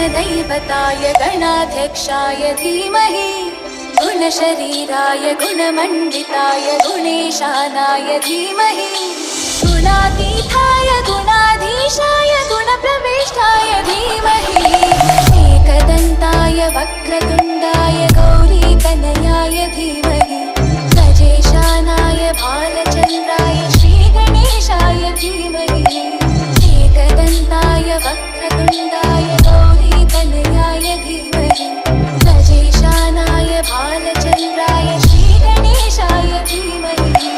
गणदैवताय गणाध्यक्षाय धीमहि गुणशरीराय गुणमण्डिताय गुणेशानाय धीमहि गुणातीताय गुणाधीशाय गुणप्रविष्टाय धीमहि एकदन्ताय वक्रतुण्डाय गौरीतनयाय धीमहि गजेशानाय भालचन्द्राय श्रीगणेशाय धीमहि एकदन्ताय वक्रतुण्डाय गौरीतनयाय धीमहि गजेशानाय भालचन्द्राय श्रीगणेशाय धीमहि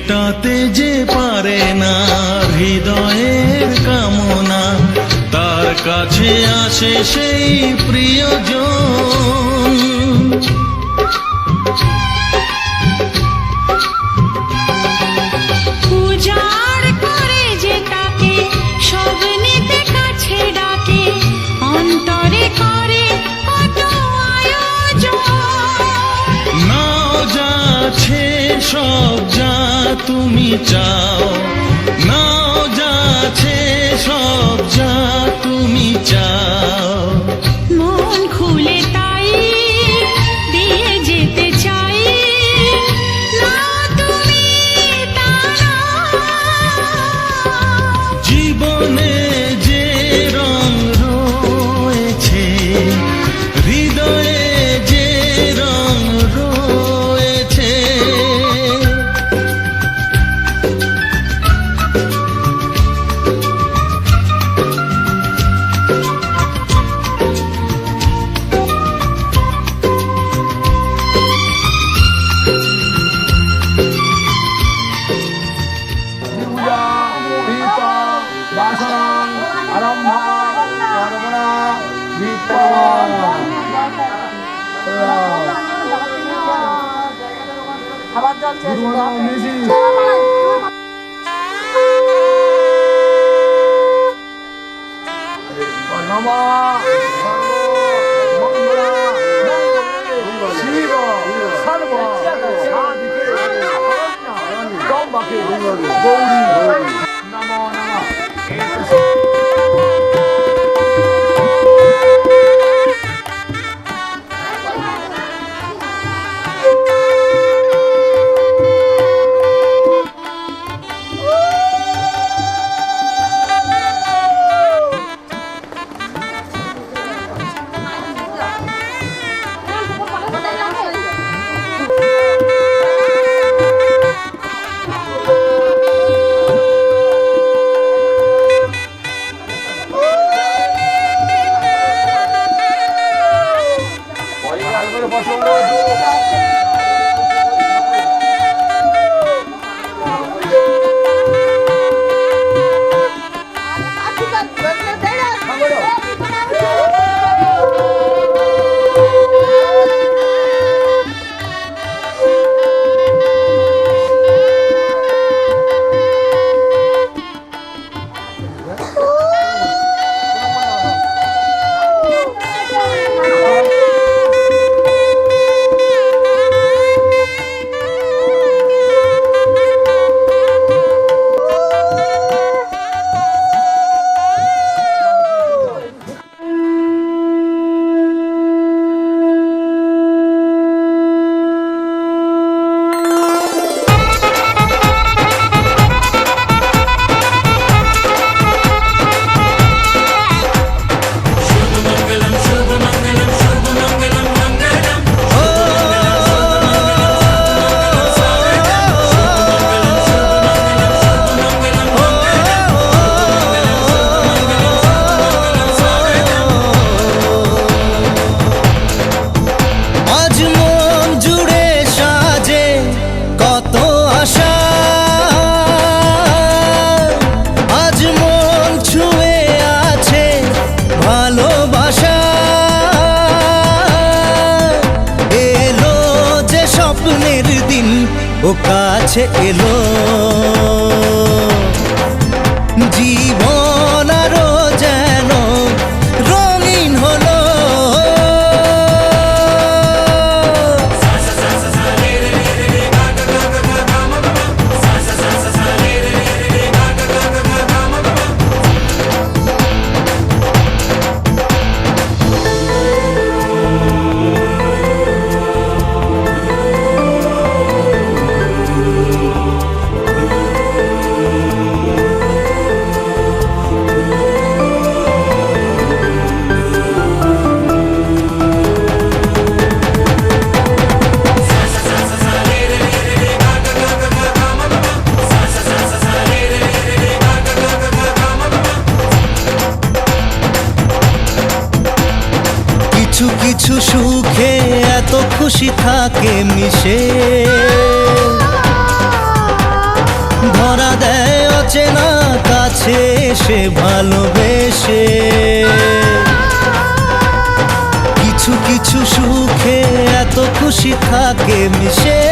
মেটাতে যে পারে না হৃদয়ের কামনা, তার কাছে আসে সেই প্রিয়জন। উজাড় করে যে তাকে স্বপ্নেতে কাছে ডাকে, অন্তরে করে কত আয়োজন। নাও যাচ্ছে সব যা তুমি চাও, নাও যাচ্ছে সব যা তুমি চাও। মন খুলে তাই দিয়ে যেতে চাই, না তুমি তা না। জীবনে যে রং রয়েছে, হৃদয়ে যে রং রয়েছে, খাবার জল চেয়েছি ও কাছে এলো জীবন আরো যেন রঙিন হলো। কিছু কিছু সুখে এত খুশি থাকে মিশে, ধরা দেয় অচেনা কাছে এসে ভালোবেসে। কিছু কিছু সুখে এত খুশি থাকে মিশে,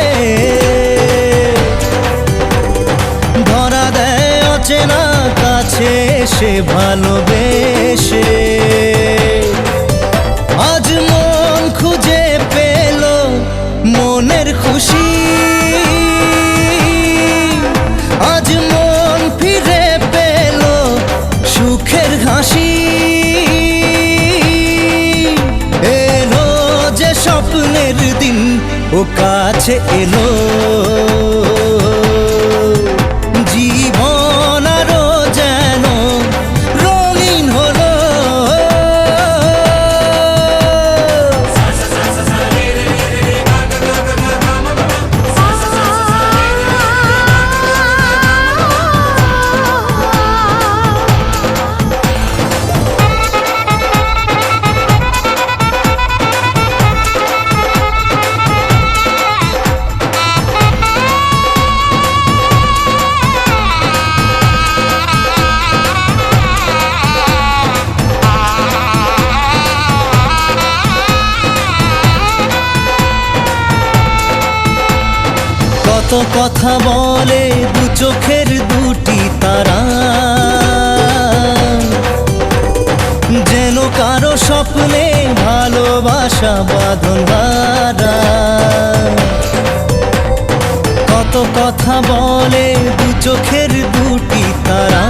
ধরা দেয় অচেনা কাছে এসে ভালোবেসে। আজ মন খুঁজে পেল মনের খুশি, আজ মন ফিরে পেল সুখের হাসি। এলো যে স্বপ্নের দিন ও কাছে এলো, জীবন আরো যেন রঙিন হলো। কত কথা বলে দু চোখের দুটি তারা, যেন কারো স্বপ্নে ভালোবাসা বাঁধন বাঁধা। কত কথা বলে দু চোখের দুটি তারা,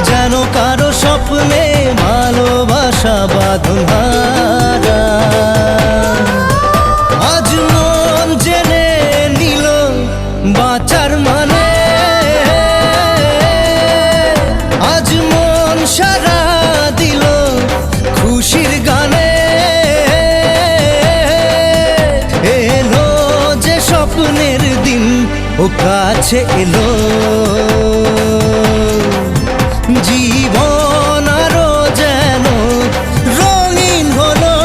যেন কারো স্বপ্নে ভালোবাসা বাঁধন বাঁধা। আজ মন জেনে নিল বাঁচার মানে, আজ মন সারা দিল খুশির গানে। এলো যে স্বপ্নের দিন ও কাছে এলো, জীবন আরো যেন রঙিন হলো।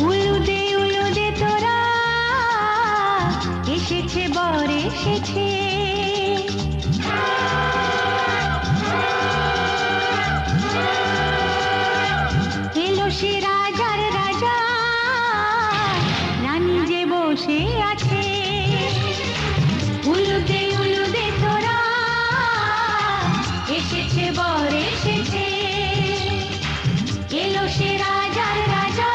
উলুদে তোরা এসেছে বর এসেছে এলো সে রাজার রাজা রানী যে বসে আছে উলুদে তোরা এসেছে বর এসেছে এলো সে রাজার রাজা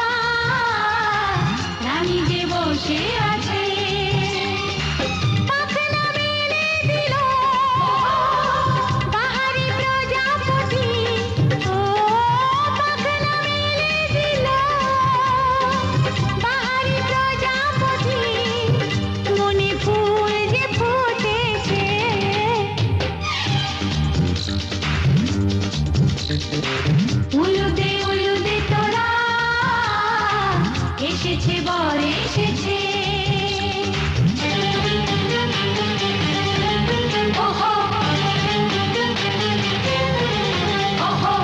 রানী যে বসে আছে পাখনা মেলে দিল বাহারি প্রজাপতি ও পাখনা মেলে দিল বাহারি প্রজাপতি মনে ফুল যে ফুটেছে উলুদে তোরা এসেছে বর এসেছে ওহো ওহো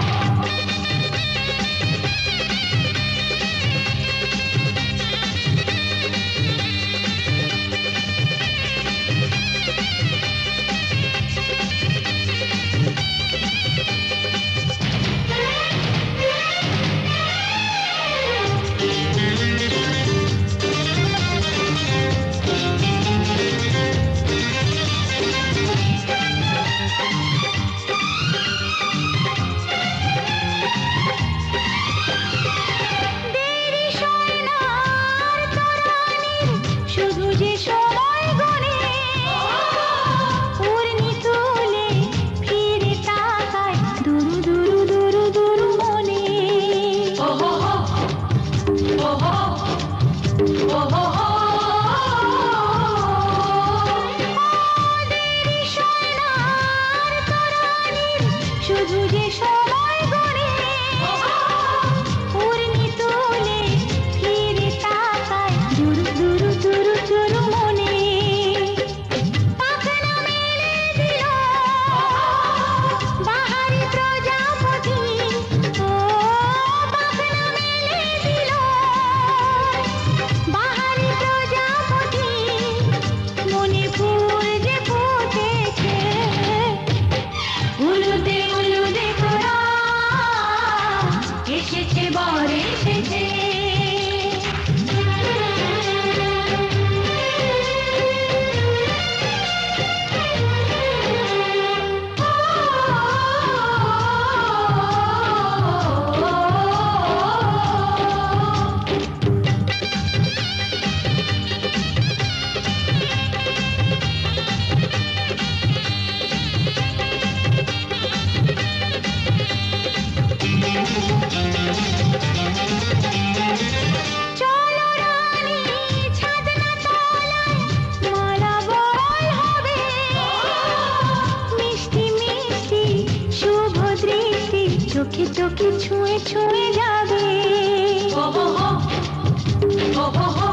দেরি সয় না আর তরানির শুধু যে সময় গণে উড়নি তুলে ফিরে তাকায় দুরু দুরু দুরু দুরু মনে ওহো ওহো ওহো দেরি সয় না আর তরানির শুধু যে সময় গণে উড়নি তুলে ফিরে তাকায় দুরু দুরু দুরু দুরু মনে পাখনা মেলে দিল বাহারি প্রজাপতি ও পাখনা মেলে দিল বাহারি প্রজাপতি মনে ফুল যে ফুটেছে উলুদে তোরা এসেছে বর এসেছে চলো রানী ছাদনা তলায় মালা বল হবে মিষ্টি মিষ্টি শুভ দৃষ্টি চোখে চোখে ছুঁয়ে ছুঁয়ে যাবে ওহো ওহো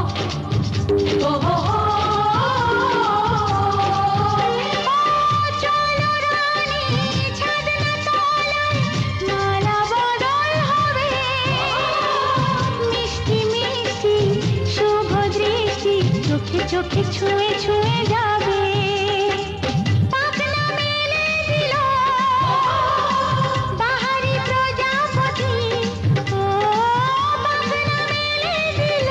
ওহো চলো রানী ছাদনা তলায় মালা বদল হবে মিষ্টি মিষ্টি শুভ দৃষ্টি চোখে চোখে ছুঁয়ে ছুঁয়ে যাবে পাখনা মেলে দিল বাহারি প্রজাপতি ও পাখনা মেলে দিল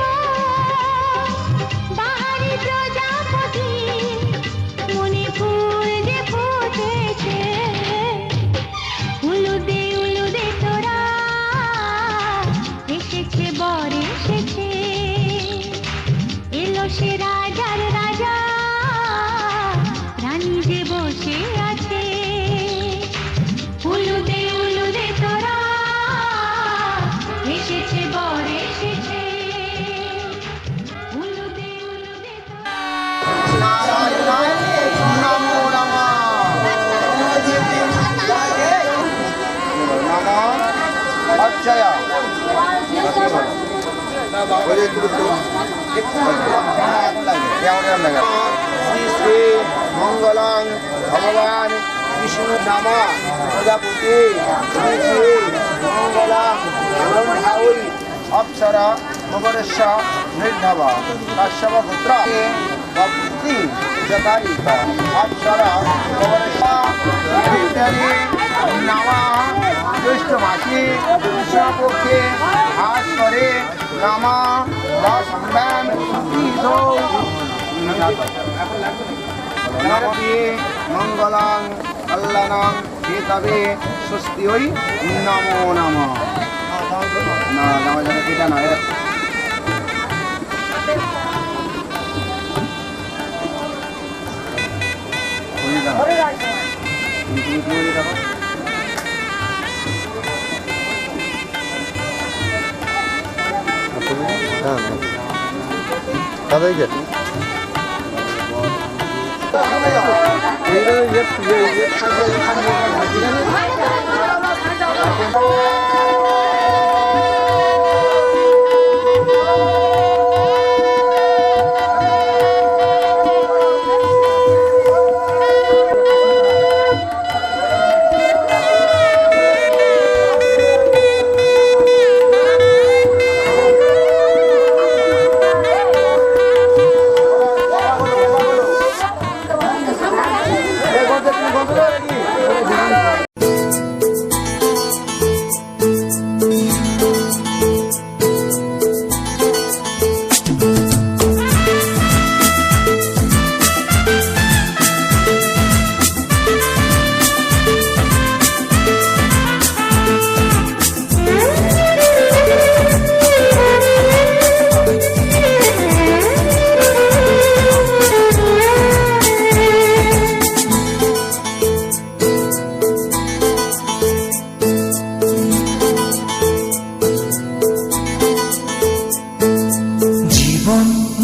বাহারি প্রজাপতি মনে ফুল যে ফুটেছে উলুদে তোরা এসেছে বর এসেছে এলো সে রাজার রাজা রানী যে বসে আছে উলুদে তোরা এসেছে বর এসেছে উলুদে তোরা শ্রী শ্রী মঙ্গলং ভগবান বিষ্ণু নাম প্রজাপতি শ্রী শ্রী মঙ্গলং ব্রহ্মাউল অপ্সরা গোবরেশ্ব নির্ধবা কাশ্যপ পুত্র ভক্তি জকারিকা অপ্সরা গোবরেশ্ব নামা জ্যৈষ্ঠ মাসে কৃষ্ণপক্ষে হাস করে নামা সম্মান মঙ্গলং কল্যাণং হেতবে স্বস্তি ওই নমো নমঃ। না নামা যেন এটা না এটা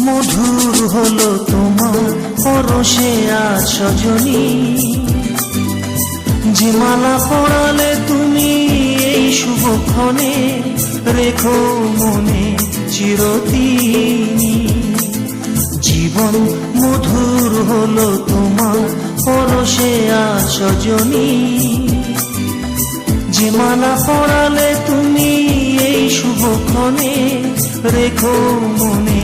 মধুর হলো তোমার পরশে আজ সজনী, যে মালা পরালে তুমি এই শুভক্ষণে, রেখো মনে চিরদিন। জীবন মধুর হলো তোমার পরশে আজ সজনী, যে মালা পরালে তুমি এই শুভক্ষণে, রেখো মনে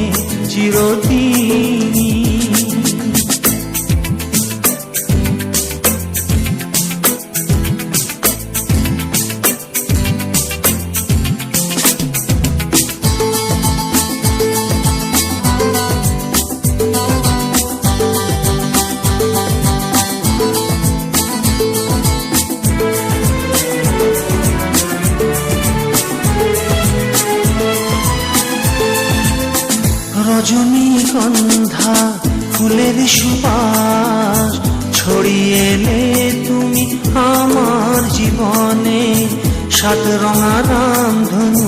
চিরদিন। রজনীগন্ধা ফুলের সুবাস ছড়িয়ে এলে তুমি আমার জীবনে, সাত রঙা রামধনু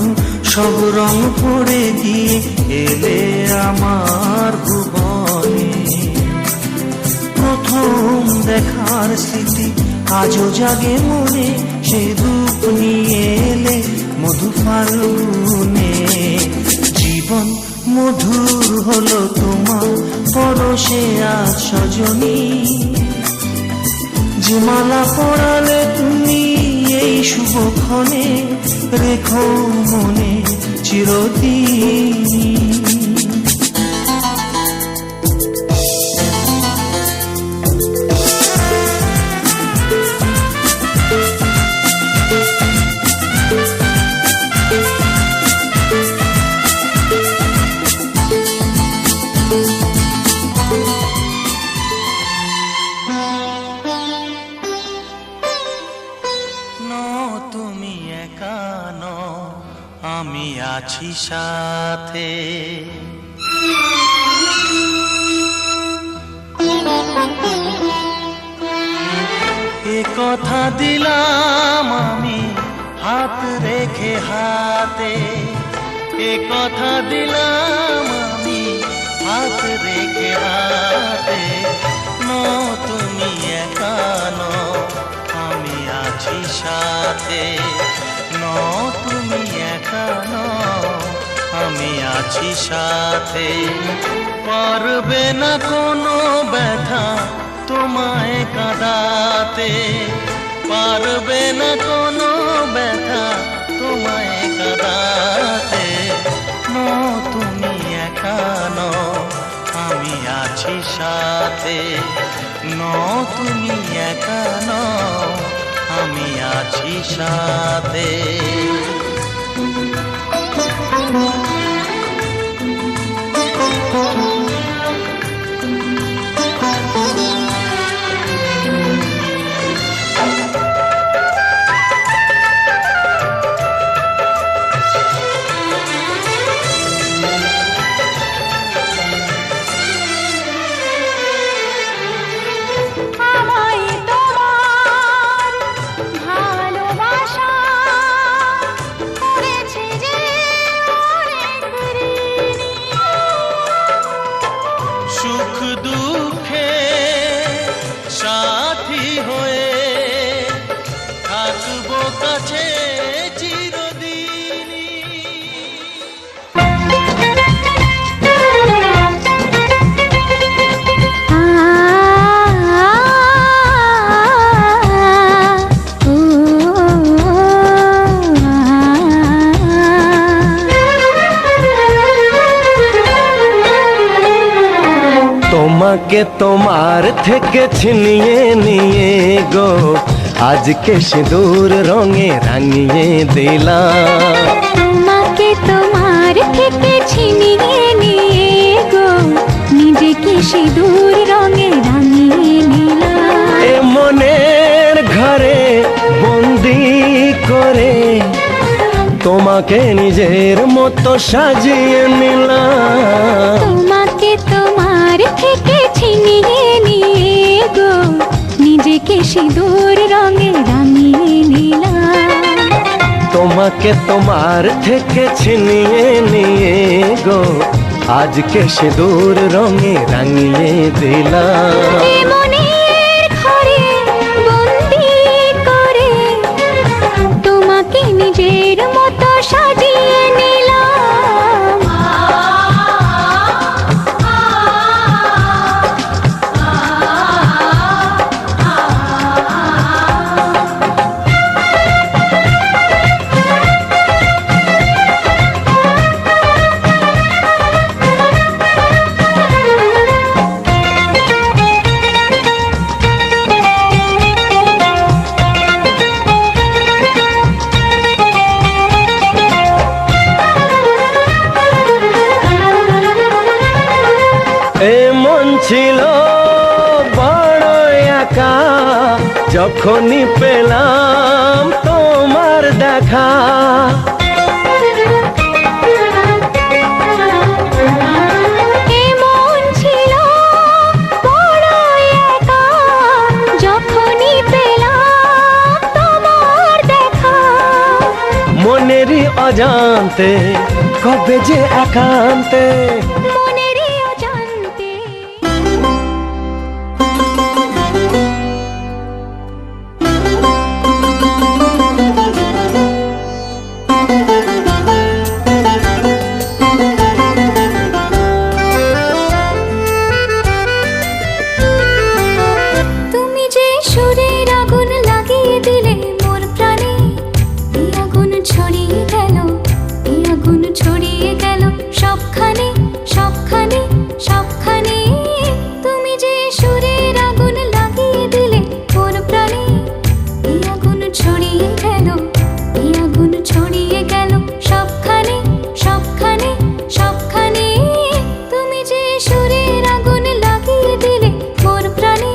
সব রং করে দিয়ে এলে আমার ভুবনে। প্রথম দেখার স্মৃতি আজও জাগে মনে, সে রূপ নিয়ে এলে মধু ফাল্গুনে। জীবন মধুর হলো তোমার পরশে আজ সজনী, যে মালা পরালে তুমি এই শুভক্ষণে, রেখো মনে চিরদিন। তুমি একা নও, আমি আছি সাথে। এ কথা দিলাম আমি হাত রেখে হাতে, এ কথা দিলাম আমি হাত রেখে হাতে। তুমি একা নও, আমি আছি সাথে। তুমি একা নও, আমি আছি সাথে। পারবে না কোনো ব্যথা তোমায় কাঁদাতে, পারবে না কোনো ব্যথা তোমায় কাঁদাতে। আছি সাথে। তুমি একা নও, আমি আছি সাথে। আমায় তোমার ভালোবাসা করেছে যে অনেক ঋণী। সুখ দুঃখে সাথী হয়ে থাকবো কাছে চিরদিনই। তোমাকে তোমার থেকে ছিনিয়ে নিয়ে গো আজকে সিঁদুর রঙে রাঙিয়ে দিলাম। তোমাকে তোমার থেকে ছিনিয়ে নিয়ে গো নিজেকে সিঁদুর রঙে রাঙিয়ে নিলাম। এ মনের ঘরে বন্দি করে তোমাকে নিজের মতো সাজিয়ে নিলাম। তোমাকে তোমার থেকে ছিনিয়ে নিয়ে গো নিজেকে সিঁদুর রঙে রাঙিয়ে নিলাম। তোমাকে তোমার থেকে ছিনিয়ে নিয়ে গো আজকে সিঁদুর রঙে রাঙিয়ে দিলাম। এ মনের ঘরে বন্দি করে তোমাকে নিজের মতো সাজিয়ে নিলাম। এ মন ছিল বড় একা যখনই পেলাম তোমার দেখা। এমন ছিল বড় একা যখনই পেলাম তোমার দেখা। মনেরই অজান্তে কবে যে একান্তে মনেরই অজান্তে তুমি যে সুরের আগুন লাগিয়ে দিলে মোর প্রাণে। এই আগুন ছড়িয়ে গেল, এই আগুন ছড়িয়ে গেল সবখানে সবখানে সবখানে। তুমি যে সুরের আগুন লাগিয়ে দিলে মোর প্রাণে। এই আগুন ছড়িয়ে গেল, এই আগুন ছড়িয়ে গেল সবখানে সবখানে সবখানে। তুমি যে সুরের আগুন লাগিয়ে দিলে মোর প্রাণে।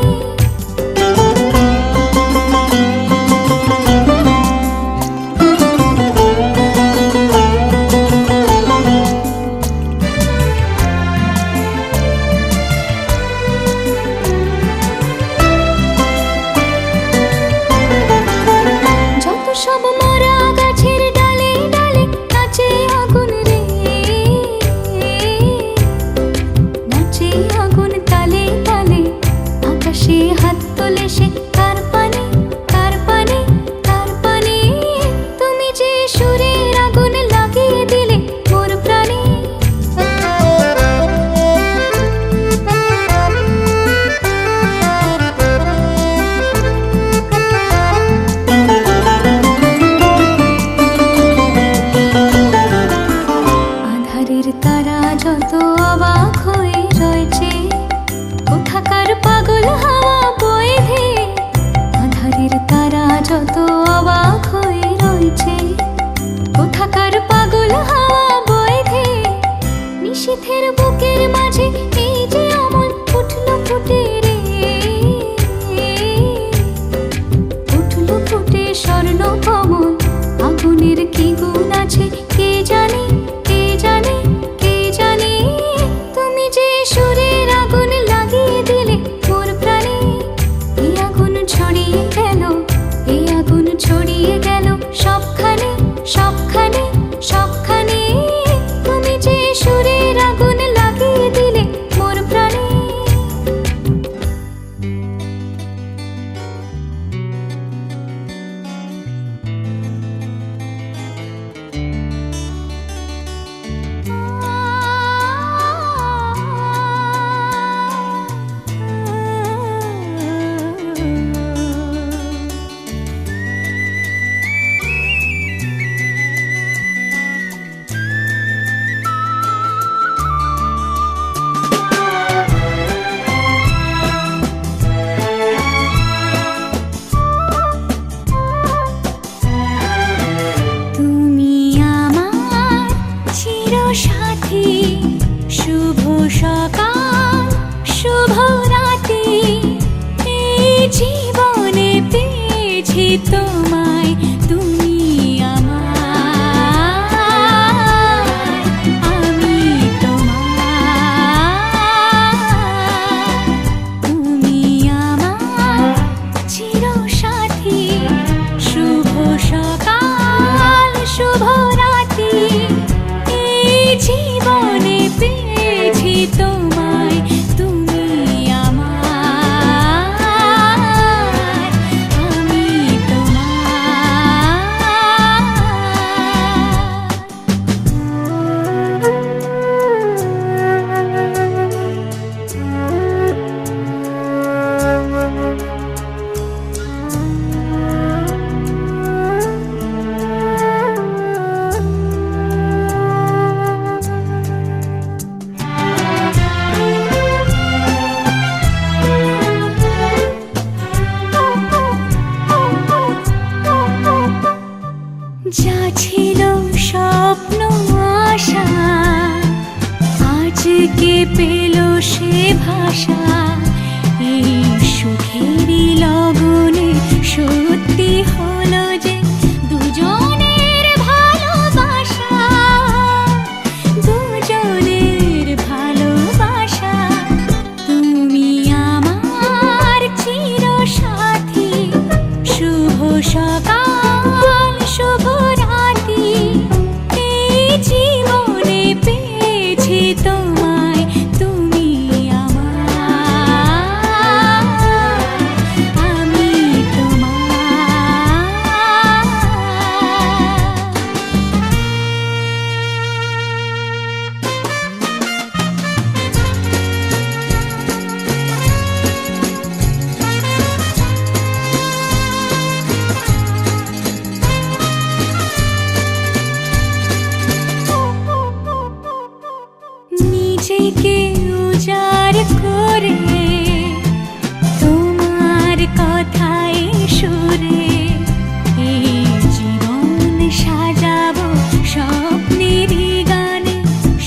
যত সব মরা গাছের ডালে ডালে নাচে আগুন রে, নাচে আগুন তালে তালে। আকাশে হাত তোলে সে কার পানে কার পানে কার পানে। তুমি যে সুরের আগুন লাগিয়ে দিলে মোর প্রাণে। আধারের তারা যত অবাক হয়ে রয়েছে কোথাকার পাগল হাওয়া বয়ে ধেয়ে আধারের তারা যত অবাক হয়ে রয়েছে, কোথাকার পাগল হাওয়া বয়ে ধেয়ে নিশীথের বুকের মাঝে এই যে অমন উঠল ফুটে রে, উঠল ফুটে স্বর্ণ কমল। আগুনের কি গুণ আছে কে জানে, কে জানে, কে জানে। তুমি যে সুরের আগুন লাগিয়ে দিলে মোর প্রাণে, এই আগুন ছড়িয়ে গেল, এই আগুন ছড়িয়ে গেল সবখানে, সবখানে, সবখানে। তুমি যে সুরের আগুন লাগিয়ে দিলে মোর প্রাণে। তুমি আমার চিরসাথী, শুভ সকাল শুভ রাতি, এই জীবনে পেয়েছি তোমায়, তুমি আমার, আমি তোমার। তুমি আমার চিরসাথী, শুভ সকাল শুভ রাতি, এই জীবনে পেয়েছি তোমায়, তুমি আমার, আমি যা ছিল স্বপ্ন আশা, আজকে পেল সে ভাষা, এই সুখেরই লগনে সত্যি হলো যে দুজনের ভালোবাসা, দুজনের ভালোবাসা। তুমি আমার চিরসাথী, শুভ সকাল শুভ রাতি, এই জীবনে পেয়েছি তোমায়, তুমি আমার, আমি নিজেকে উজাড় করে তোমার কথায় সুরে, এই জীবন সাজাবো স্বপ্নেরই গানে,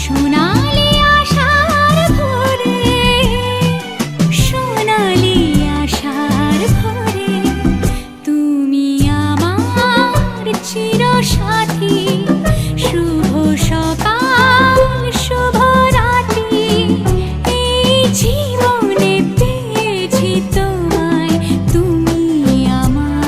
সোনালি আশার ভোরে, সোনালি আশার ভোরে। তুমি আমার চিরসাথী, শুভ সকাল শুভ রাতি, এই জীবনে পেয়েছি তোমায়, তুমি আমার,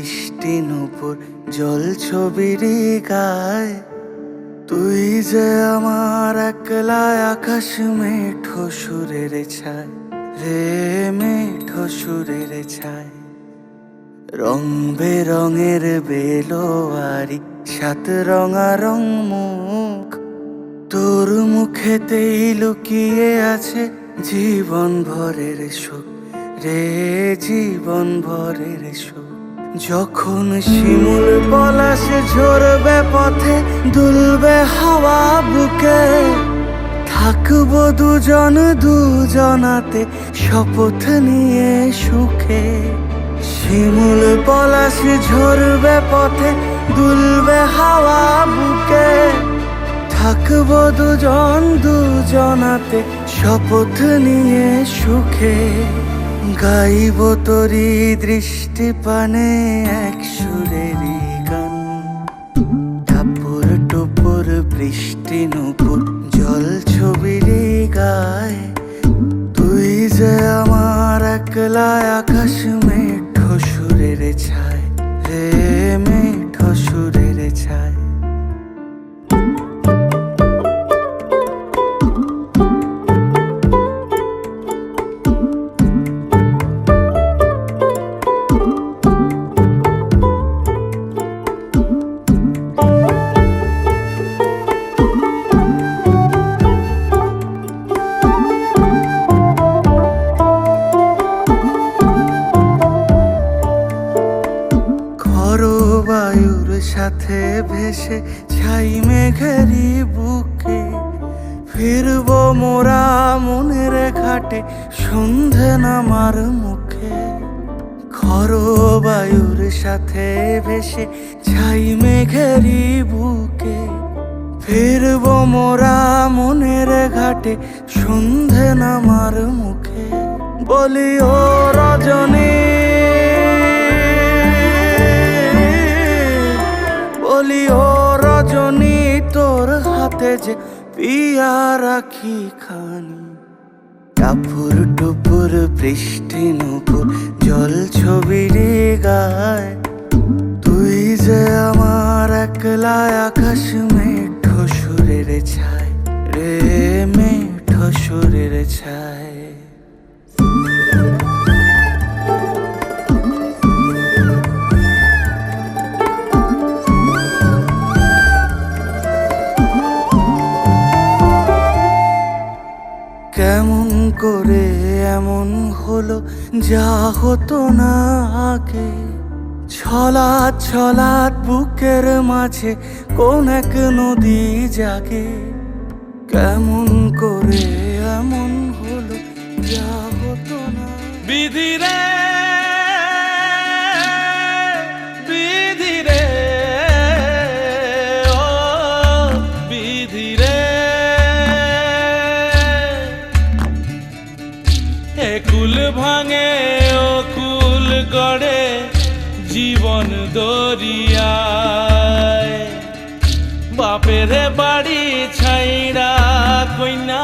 বৃষ্টি নুপুর জল ছবির গায়, তুই যে আমার একলা আকাশ মেঠো সুরের ছায় রে, মেঠো সুরের ছায়। রং বেরঙের বেলোয়ারি সাত রঙারং মুখ, তোর মুখেতেই লুকিয়ে আছে জীবন ভরের সুখ রে, জীবন ভরের সুখ। যখন শিমুল পলাশ ঝরবে পথে, দুলবে হাওয়া বুকে, থাকবো দুজন দুজনাতে শপথ নিয়ে সুখে। শিমুল পলাশ ঝরবে পথে, দুলবে হাওয়া বুকে, থাকবো দুজন দুজনাতে শপথ নিয়ে সুখে। গাইব তোরি দৃষ্টি পানে এক সুরেরই গান, টাপুর টুপুর বৃষ্টি নুপুর জল ছবির গায়, তুই যে আমার একলা আকাশ মেঠো সুরের ছায় রে, মেঠো সুরের ছায়। বায়ুর সাথে ভেসে ছাই মেঘেরি বুকে, ফিরবো মোরা মনের ঘাটে সন্ধে নামার মুখে। খর বায়ুর সাথে ভেসে ছাই মেঘেরি বুকে, ফিরবো মোরা মনের ঘাটে সন্ধে নামার মুখে। বলি ও রজনী, বলি ও রজনী, তোর হাতে যে পিয়া রাখি খানি, টাপুর টুপুর বৃষ্টি নুপুর জল ছবির গায়, তুই যে আমার একলা আকাশ মেঠো সুরের ছায় রে, মেঠো সুরের ছায়। কেমন করে এমন হলো যা হতো না আগে, ছলাৎ ছলাৎ বুকের মাঝে কোন এক নদী জাগে। কেমন করে এমন হলো যা হতো না। বিধি রে, বিধি রে, ও বিধি রে, কুল ভাঙে ও কুল গড়ে জীবন দরিয়ায়, বাপের বাড়ি ছাইড়া কইনা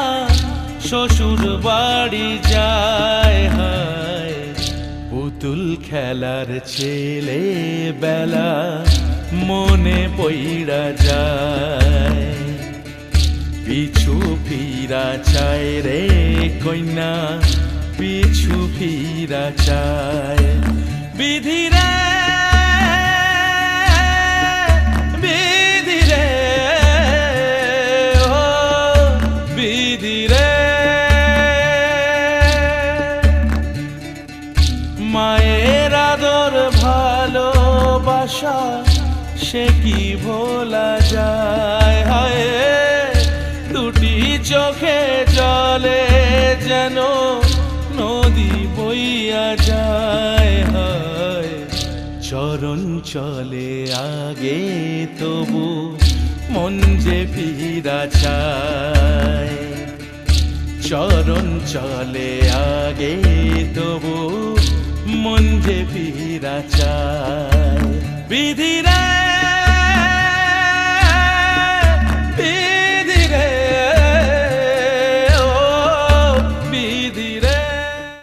শ্বশুর বাড়ি যায়। হায় পুতুল খেলার ছেলে বেলা মনে পইড়া যায়, পিছু ফিরা চায় রে কইনা, পিছু ফিরা চায়। বিধি রে, বিধি রে, ও বিধি রে, মায়ের আদর ভালোবাসা সে কি ভোলা যায়। হায় দুটি চোখে জলে যেন নদী বইয়া যায়। হায় চরণ চলে আগে তবু মন যে ফিরা চায়, চরণ চলে আগে তবু মন যে ফিরা চায়। বিধি